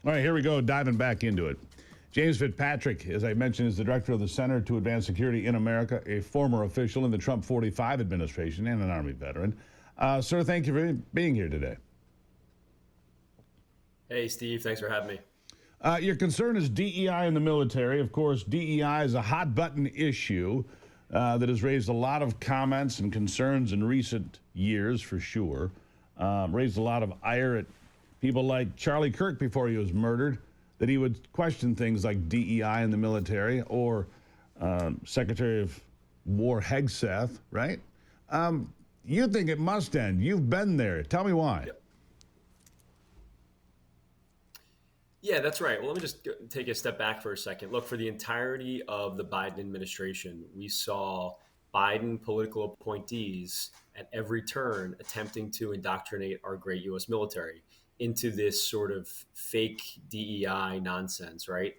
All right, here we go, diving back into it. James Fitzpatrick, as I mentioned, is the director of the Center to Advance Security in America, a former official in the Trump 45 administration and an Army veteran. Sir, thank you for being here today. Hey, Steve. Thanks for having me. Your concern is DEI in the military. Of course, DEI is a hot-button issue that has raised a lot of comments and concerns in recent years, for sure. Raised a lot of ire at people like Charlie Kirk before he was murdered, that he would question things like DEI in the military, or Secretary of War Hegseth, right? You think it must end. You've been there. Tell me why. Yep. Yeah, that's right. Well, let me just take a step back for a second. Look, for the entirety of the Biden administration, we saw Biden political appointees at every turn attempting to indoctrinate our great U.S. military into this sort of fake DEI nonsense, right?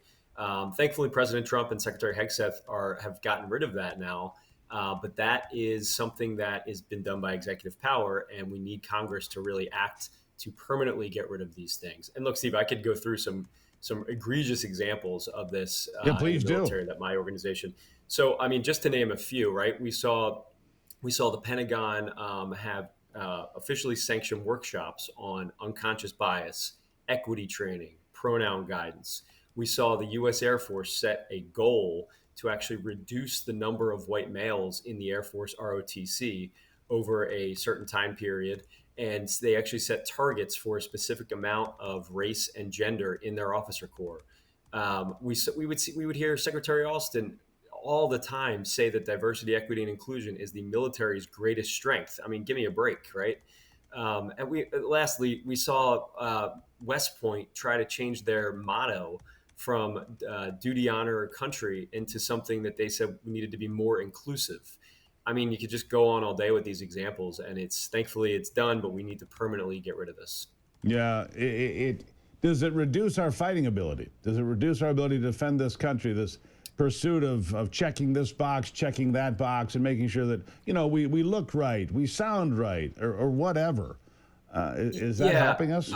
Thankfully, President Trump and Secretary Hegseth have gotten rid of that now. But that is something that has been done by executive power, and we need Congress to really act to permanently get rid of these things. And look, Steve, I could go through some egregious examples of this please in the military that my organization. So, I mean, just to name a few, right? We saw the Pentagon have officially sanctioned workshops on unconscious bias, equity training, pronoun guidance. We saw the U.S. Air Force set a goal to actually reduce the number of white males in the Air Force ROTC over a certain time period. And they actually set targets for a specific amount of race and gender in their officer corps. We would hear Secretary Austin all the time say that diversity, equity, and inclusion is the military's greatest strength. I mean, give me a break, right? And lastly, we saw West Point try to change their motto from duty, honor, or country into something that they said needed to be more inclusive. I mean, you could just go on all day with these examples, and thankfully it's done, but we need to permanently get rid of this. Yeah, does it reduce our fighting ability? Does it reduce our ability to defend this country, this pursuit of checking this box, checking that box, and making sure that, we look right, we sound right, or whatever? Is that helping us?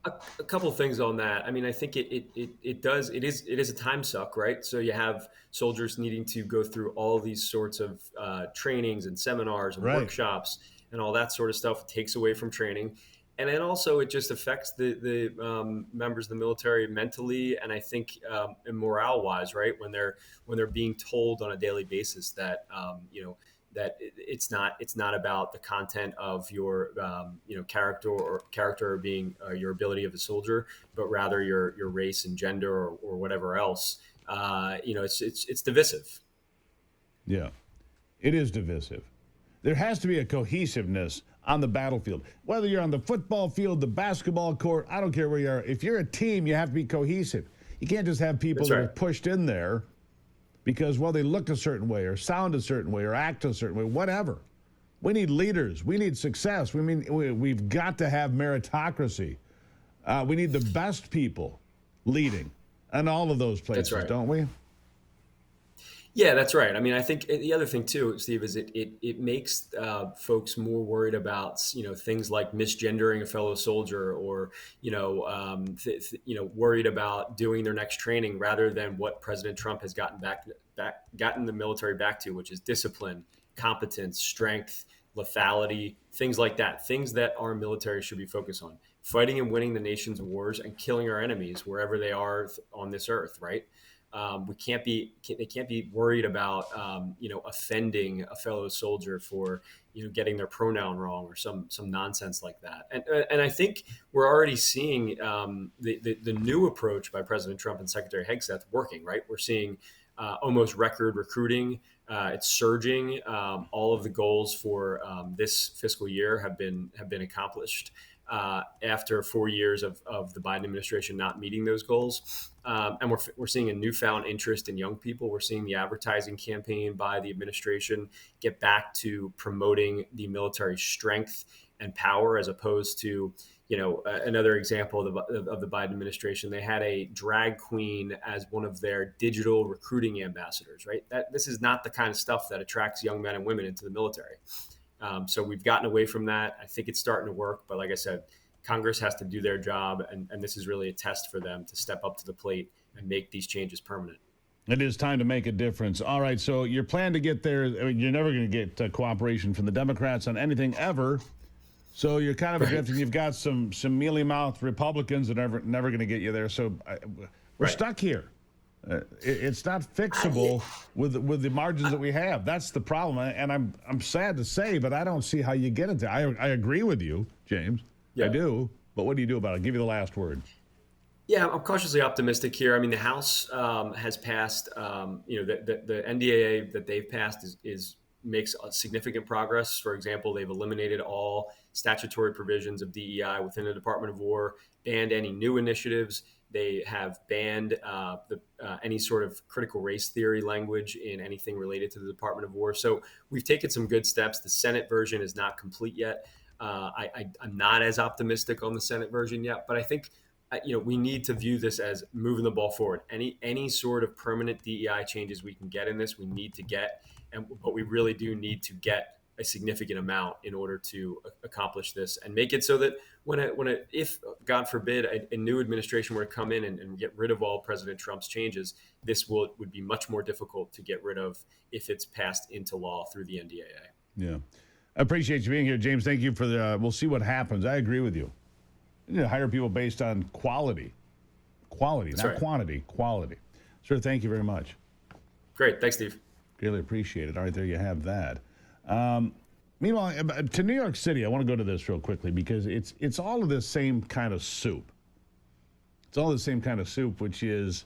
A couple of things on that. I mean, I think it does. It is a time suck, right? So you have soldiers needing to go through all these sorts of trainings and seminars and workshops and all that sort of stuff. It takes away from training, and then also it just affects the members of the military mentally, and I think morale wise, right? When they're being told on a daily basis that that it's not about the content of your character being your ability of a soldier, but rather your race and gender or whatever else. It's divisive. Yeah, it is divisive. There has to be a cohesiveness on the battlefield. Whether you're on the football field, the basketball court, I don't care where you are. If you're a team, you have to be cohesive. You can't just have people that are pushed in there because, they look a certain way or sound a certain way or act a certain way, whatever. We need leaders. We need success. We've got to have meritocracy. We need the best people leading in all of those places, don't we? Yeah, that's right. I mean, I think the other thing too, Steve, is it makes folks more worried about things like misgendering a fellow soldier, or worried about doing their next training rather than what President Trump has gotten the military back to, which is discipline, competence, strength, lethality, things like that. Things that our military should be focused on: fighting and winning the nation's wars and killing our enemies wherever they are on this earth. Right. They can't be worried about, offending a fellow soldier for, getting their pronoun wrong or some nonsense like that. And I think we're already seeing the new approach by President Trump and Secretary Hegseth working, right? We're seeing almost record recruiting. It's surging. All of the goals for this fiscal year have been accomplished after 4 years of the Biden administration not meeting those goals. And we're seeing a newfound interest in young people. We're seeing the advertising campaign by the administration get back to promoting the military's strength and power, as opposed to, another example of the Biden administration. They had a drag queen as one of their digital recruiting ambassadors, right? This is not the kind of stuff that attracts young men and women into the military. So we've gotten away from that. I think it's starting to work, but like I said, Congress has to do their job, and this is really a test for them to step up to the plate and make these changes permanent. It is time to make a difference. All right, so your plan to get there, I mean, you're never going to get cooperation from the Democrats on anything ever. So you're kind of drifting. You've got some mealy-mouthed Republicans that are never going to get you there. So we're stuck here. It's not fixable with the margins that we have. That's the problem. And I'm sad to say, but I don't see how you get it there. I agree with you, James. Yeah. I do. But what do you do about it? I'll give you the last word. Yeah, I'm cautiously optimistic here. I mean, the House has passed, the NDAA that they've passed makes a significant progress. For example, they've eliminated all statutory provisions of DEI within the Department of War, banned any new initiatives. They have banned any sort of critical race theory language in anything related to the Department of War. So we've taken some good steps. The Senate version is not complete yet. I'm not as optimistic on the Senate version yet, but I think we need to view this as moving the ball forward. Any sort of permanent DEI changes we can get in this, we need to get, but we really do need to get a significant amount in order to accomplish this and make it so that if God forbid a new administration were to come in and get rid of all President Trump's changes, this would be much more difficult to get rid of if it's passed into law through the NDAA. Yeah, I appreciate you being here, James. Thank you for we'll see what happens. I agree with you. You need to hire people based on quality, That's not right. quantity, quality. Sir, thank you very much. Great. Thanks, Steve. Greatly appreciate it. All right, there you have that. Meanwhile, to New York City, I want to go to this real quickly because it's all of this same kind of soup. It's all the same kind of soup, which is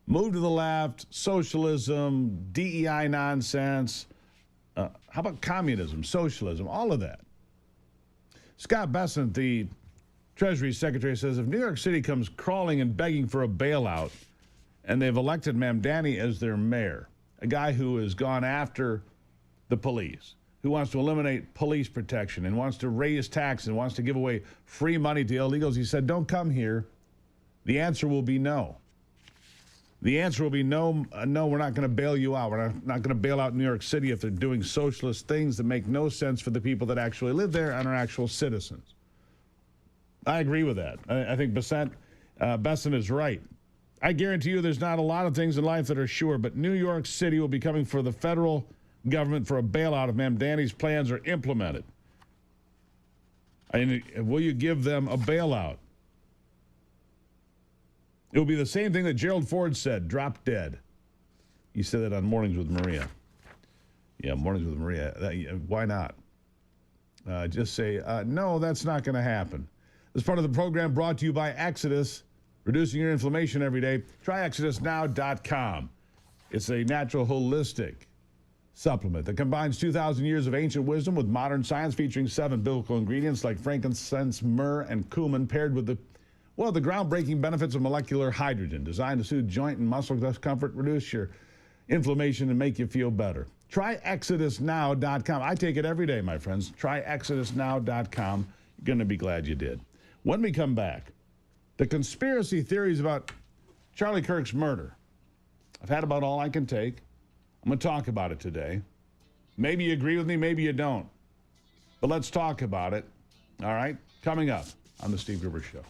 move to the left, socialism, DEI nonsense. How about communism, socialism, all of that? Scott Bessent, the Treasury Secretary, says if New York City comes crawling and begging for a bailout and they've elected Mamdani as their mayor, a guy who has gone after the police, who wants to eliminate police protection and wants to raise taxes and wants to give away free money to illegals, he said, don't come here. The answer will be no. The answer will be no, we're not going to bail you out. We're not going to bail out New York City if they're doing socialist things that make no sense for the people that actually live there and are actual citizens. I agree with that. I think Bessent is right. I guarantee you there's not a lot of things in life that are sure, but New York City will be coming for the federal government for a bailout if Mamdani's plans are implemented. Will you give them a bailout? It will be the same thing that Gerald Ford said, drop dead. He said that on Mornings with Maria. Yeah, Mornings with Maria. Why not? Just say, no, that's not going to happen. This part of the program brought to you by Exodus, reducing your inflammation every day. Try ExodusNow.com. It's a natural, holistic supplement that combines 2,000 years of ancient wisdom with modern science, featuring 7 biblical ingredients like frankincense, myrrh, and cumin, paired with the groundbreaking benefits of molecular hydrogen, designed to soothe joint and muscle discomfort, reduce your inflammation, and make you feel better. Try ExodusNow.com. I take it every day, my friends. Try ExodusNow.com. You're going to be glad you did. When we come back, the conspiracy theories about Charlie Kirk's murder. I've had about all I can take. I'm going to talk about it today. Maybe you agree with me, maybe you don't. But let's talk about it. All right? Coming up on The Steve Gruber Show.